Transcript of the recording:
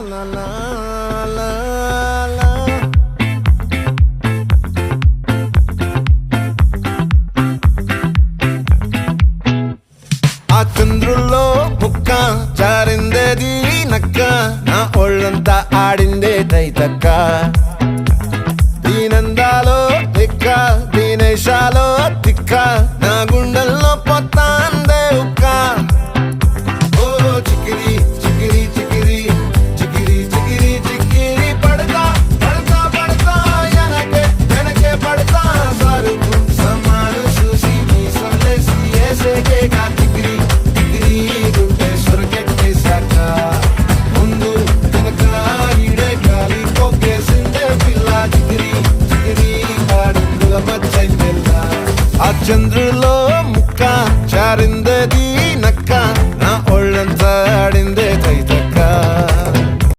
la la la la. ఆ చంద్రుల్లో ముక్క జారిందేది నక్క నా ఒళ్ళంతా ఆడిందే తైతక్క